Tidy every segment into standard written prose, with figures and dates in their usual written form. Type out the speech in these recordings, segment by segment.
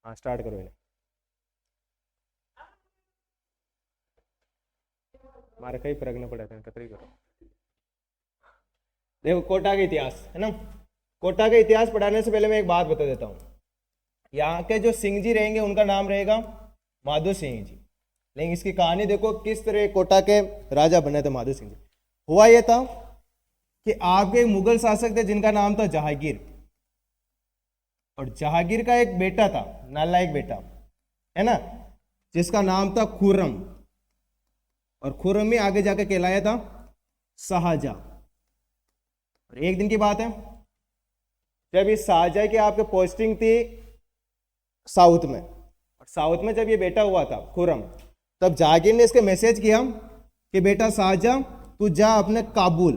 हाँ स्टार्ट करो इन्हें। हमारे कई प्रगने पड़े थे कतरी करो। देखो कोटा का इतिहास है ना, कोटा का इतिहास पढ़ाने से पहले मैं एक बात बता देता हूँ। यहाँ के जो सिंह जी रहेंगे उनका नाम रहेगा माधो सिंह जी। लेकिन इसकी कहानी देखो किस तरह कोटा के राजा बने थे माधो सिंह जी। हुआ यह था कि आपके एक मुगल शासक थे जिनका नाम था जहांगीर, और जहांगीर का एक बेटा था, नालायक बेटा है ना, जिसका नाम था खुर्रम, और खुर्रम ही आगे जाके कहलाया था शाहजहां। और एक दिन की बात है जब इस शाहजहां की आपके पोस्टिंग थी साउथ में, और साउथ में जब ये बेटा हुआ था खुर्रम, तब जहांगीर ने इसके मैसेज किया कि बेटा शाहजहां तू जा अपने काबुल,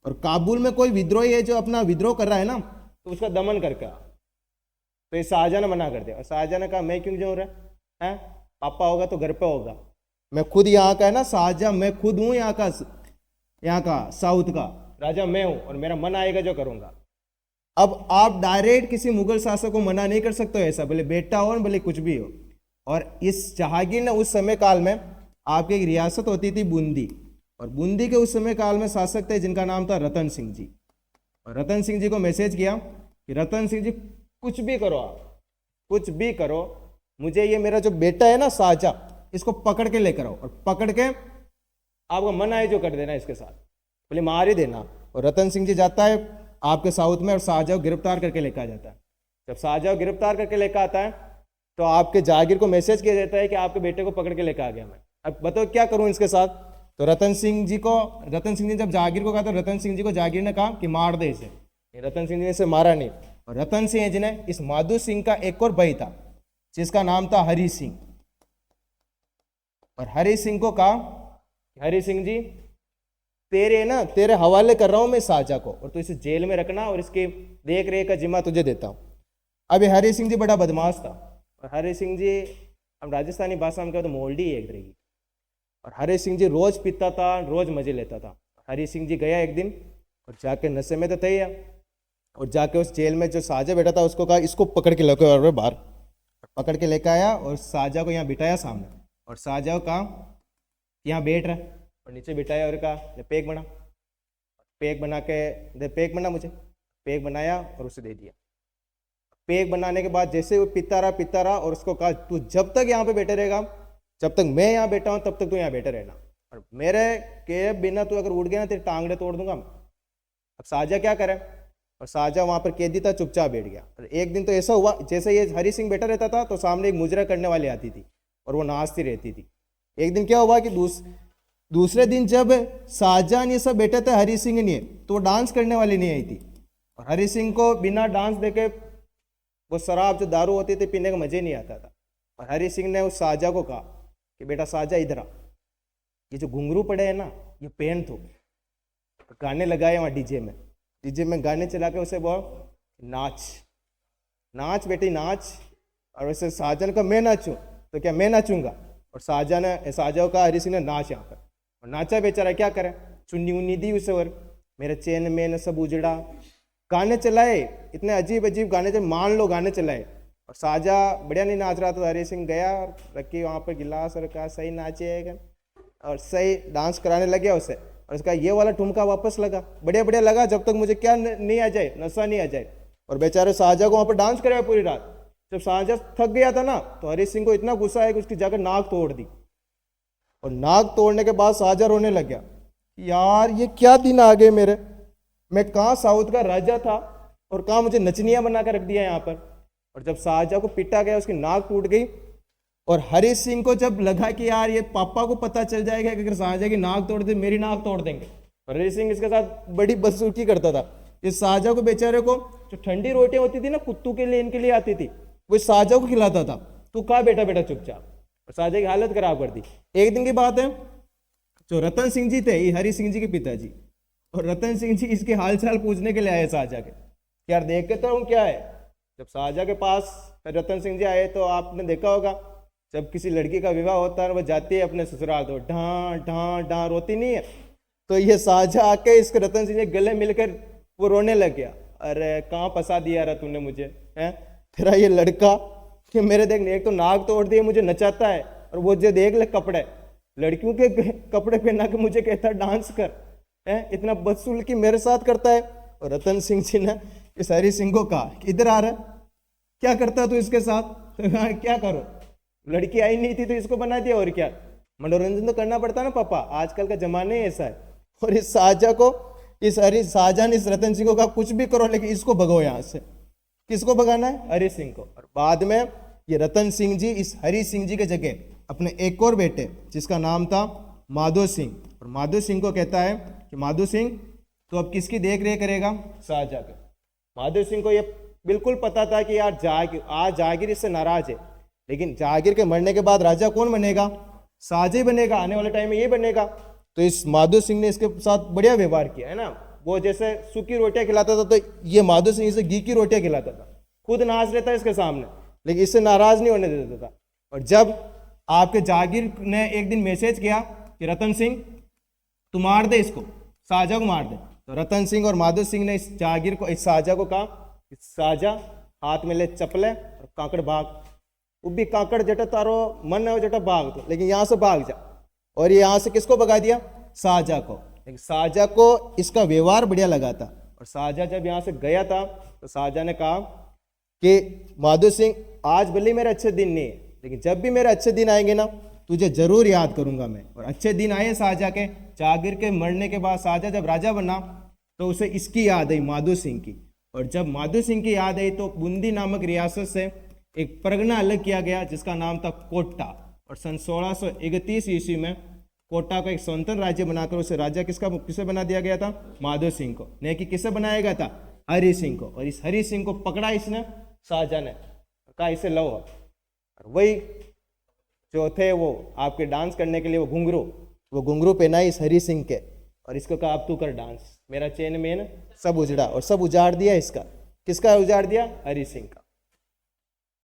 और काबुल में कोई विद्रोही है जो अपना विद्रोह कर रहा है ना, तो उसका दमन करके आ। तो ये शाहजहां ने मना कर दिया, और शाहजहां ने कहा मैं क्यों जाऊँ रे, हैं पापा होगा तो घर पे होगा, मैं खुद यहाँ का है ना शाहजहां, मैं खुद हूँ यहाँ का साउथ का राजा मैं हूँ, और मेरा मन आएगा जो करूँगा। अब आप डायरेक्ट किसी मुगल शासक को मना नहीं कर सकते हो ऐसा, भले बेटा हो भले कुछ भी हो। और इस जहांगीर ने उस समय काल में आपकी एक रियासत होती थी बूंदी, और बूंदी के उस समय काल में शासक थे जिनका नाम था रतन सिंह जी। और रतन सिंह जी को मैसेज किया कि रतन सिंह जी कुछ भी करो, आप कुछ भी करो, मुझे ये मेरा जो बेटा है ना शाहजहां, इसको पकड़ के लेकर आओ, और पकड़ के आपका मन आए जो कर देना इसके साथ, बोले मार ही देना। और रतन सिंह जी जाता है आपके साउथ में, और शाहजहां को गिरफ्तार करके लेकर आ जाता है। जब शाहजहां को गिरफ्तार करके लेकर आता है तो आपके जहांगीर को मैसेज किया जाता है कि आपके बेटे को पकड़ के लेकर आ गया मैं, अब बताओ क्या करूं इसके साथ। तो रतन सिंह जी ने जब जहांगीर को कहा, तो रतन सिंह जी को जहांगीर ने कहा कि मार दे इसे। रतन सिंह जी ने इसे मारा नहीं, और रतन सिंह जी ने इस माधो सिंह का एक और भाई था जिसका नाम था हरि सिंह, और हरि सिंह को कहा हरि सिंह जी तेरे हवाले कर रहा हूं मैं शाहजहां को, और तू इसे जेल में रखना और इसकी देख रेख का जिम्मा तुझे देता हूं। अब हरि सिंह जी बड़ा बदमाश था, और हरि सिंह जी हम राजस्थानी भाषा में कहते तो मोल्डी है एक तरह की। और हरि सिंह जी रोज पीता था, रोज मजे लेता था। हरि सिंह जी गया एक दिन और जाके नशे में तो थे, और जाके उस जेल में जो शाहजहां बैठा था उसको कहा इसको पकड़ के लेकर बाहर, पकड़ के लेकर आया और शाहजहां को यहाँ बिठाया सामने, और शाहजहां को कहा यहाँ बैठ रहा, और नीचे बिठाया और कहा पैक बना, पैक बना के दे, पैक बना मुझे, पैक बनाया और उसे दे दिया। पैक बनाने के बाद जैसे वो पीता रहा, और उसको कहा तू जब तक यहाँ पे बैठे रहेगा, जब तक मैं यहाँ बैठा हूँ तब तक तू यहाँ बैठे रहना, और मेरे के बिना तू अगर उड़ गया ना तेरे टांगड़े तोड़ दूंगा मैं। अब शाहजहां क्या करे, और शाहजहां वहां पर कैदी था, चुपचाप बैठ गया। और एक दिन तो ऐसा हुआ जैसे ये हरि सिंह बैठा रहता था तो सामने एक मुजरा करने वाली आती थी और वो नाचती रहती थी। एक दिन क्या हुआ कि दूसरे दिन जब शाहजहां ये सब बैठे थे, हरि सिंह नहीं, तो वो डांस करने वाली नहीं आई थी, और हरि सिंह को बिना डांस देके वो शराब जो दारू होती थी पीने का मजे नहीं आता था। और हरि सिंह ने उस शाहजहां को कहा कि बेटा शाहजहां इधर आ, ये जो घुंघरू पड़े हैं ना ये पहन तो गाने लगाए वहाँ डीजे में गाने चला के उसे बोल नाच बेटी नाच। और वैसे शाहजहां का मैं नाचूं तो क्या मैं नाचूंगा, और शाहजहां का हरि सिंह ने नाच यहाँ पर, और नाचा बेचारा क्या करे, चुन्नी उन्नी दी उसे, और मेरे चैन में सब उजड़ा, गाने चलाए, इतने अजीब गाने, जब मान लो गाने चलाए, और शाहजहां बढ़िया नहीं नाच रहा था। हरि सिंह गया और रखी वहाँ पर गिलास और कहा सही नाचेगा, और सही डांस कराने लग गया उसे, और उसका ये वाला ठुमका वापस लगा, बढ़िया लगा, जब तक मुझे क्या नहीं आ जाए, नशा नहीं आ जाए। और बेचारे शाहजहां को वहाँ पर डांस कराया पूरी रात। जब शाहजहां थक गया था ना तो हरि सिंह को इतना गुस्सा है कि उसकी जाकर नाक तोड़ दी, और नाक तोड़ने के बाद शाहजहां रोने लग गया, यार ये क्या दिन आ गए मेरे, मैं कहाँ साउथ का राजा था और कहाँ मुझे नचनिया बना कर रख दिया यहाँ पर। और जब शाहजहां को पीटा गया उसकी नाक टूट गई, और हरि सिंह को जब लगा कि यार ये पापा को पता चल जाएगा कि अगर शाहजहां की नाक तोड़ दे मेरी नाक तोड़ देंगे, और हरि सिंह इसके साथ बड़ी बदसलूकी करता था। इस शाहजहां को बेचारे को जो ठंडी रोटियां होती थी ना कुत्तों के लिए इनके लिए आती थी, वो शाहजहां को खिलाता था। तू कहा बेटा चुपचाप, और शाहजहां की हालत खराब कर दी। एक दिन की बात है, जो रतन सिंह जी थे, ये हरि सिंह जी के पिताजी, और रतन सिंह जी इसके हालचाल पूछने के लिए आए शाहजहां के, यार देख के तो हूँ क्या है। जब शाहजहां के पास रतन सिंह जी आए तो आपने देखा होगा जब किसी लड़की का विवाह होता है वो जाती है अपने ससुराल तो ढां ढां ढां रोती नहीं है, तो ये शाहजहां आके इसके रतन सिंह जी गले मिलकर वो रोने लग गया, अरे कहाँ फंसा दिया रहा तूने मुझे, है तेरा ये लड़का कि मेरे देख एक तो नाक तोड़ दिए, मुझे नचाता है, और वो जो देख ले कपड़े, लड़कियों के कपड़े पहना के मुझे कहता है डांस कर, है इतना बदसुल्की मेरे साथ करता है। और रतन सिंह जी ने इस हरि सिंह को कहा कि इधर आ रहा है, क्या करता तू इसके साथ? तो कहा क्या करो, लड़की आई नहीं थी तो इसको बना दिया, और क्या, मनोरंजन तो करना पड़ता ना पापा, आजकल का जमाना ही ऐसा है। और इस शाहजहा को, इस हरि शाहजहां ने इस रतन सिंह को कहा कुछ भी करो लेकिन इसको भगाओ यहाँ से। किसको भगाना है? हरि सिंह को। और बाद में ये रतन सिंह जी इस हरि सिंह जी के जगह अपने एक और बेटे जिसका नाम था माधो सिंह, और माधो सिंह को कहता है कि माधो सिंह तो अब किसकी देख रेख करेगा? शाहजहां का। माधो सिंह को ये बिल्कुल पता था कि यार जहांगीर इससे नाराज है, लेकिन जहांगीर के मरने के बाद राजा कौन बनेगा? शाहजहां ही बनेगा, आने वाले टाइम में ये बनेगा। तो इस माधो सिंह ने इसके साथ बढ़िया व्यवहार किया है ना। वो जैसे सूखी रोटियां खिलाता था तो ये माधो सिंह इसे घी की रोटियां खिलाता था, खुद नाच लेता इसके सामने, लेकिन इससे नाराज नहीं होने देता था। और जब आपके जहांगीर ने एक दिन मैसेज किया कि रतन सिंह तू मार दे इसको, शाहजहां को मार दे, तो रतन सिंह और माधो सिंह ने इस जहांगीर को, इस शाहजहां को कहा शाहजहां हाथ में ले चपले और काकड़ भाग, वो भी काकड़ जटा तारो मन है जटा भाग तो, लेकिन यहाँ से भाग जा। और ये यहाँ से किसको भगा दिया? शाहजहां को। लेकिन शाहजहां को इसका व्यवहार बढ़िया लगा था, और शाहजहां जब यहाँ से गया था तो शाहजहां ने कहा कि माधो सिंह आज भले मेरे अच्छे दिन नहीं है, लेकिन जब भी मेरे अच्छे दिन आएंगे ना तुझे जरूर याद करूंगा मैं। और अच्छे दिन आए शाहजहां के, जहांगीर के मरने के बाद शाहजहां जब राजा बना तो उसे इसकी याद आई, माधो सिंह की। और जब माधो सिंह की याद आई तो बूंदी नामक रियासत से एक परगना अलग किया गया जिसका नाम था कोटा, और सन 1631 ईस्वी में कोटा को एक स्वतंत्र राज्य बनाकर उसे राजा किसे बना दिया गया था? माधो सिंह को, नहीं कि किसे बनाया गया था? हरि सिंह को। और इस हरि सिंह को पकड़ा इसने शाहजहां ने, कहा इसे लो। और वही जो थे वो आपके डांस करने के लिए वो घुंघरू पहनाई इस हरि सिंह के, और इसको कहा अब तू कर डांस, मेरा चेन मेन सब उजड़ा, और सब उजाड़ दिया इसका। किसका उजाड़ दिया? हरि सिंह का।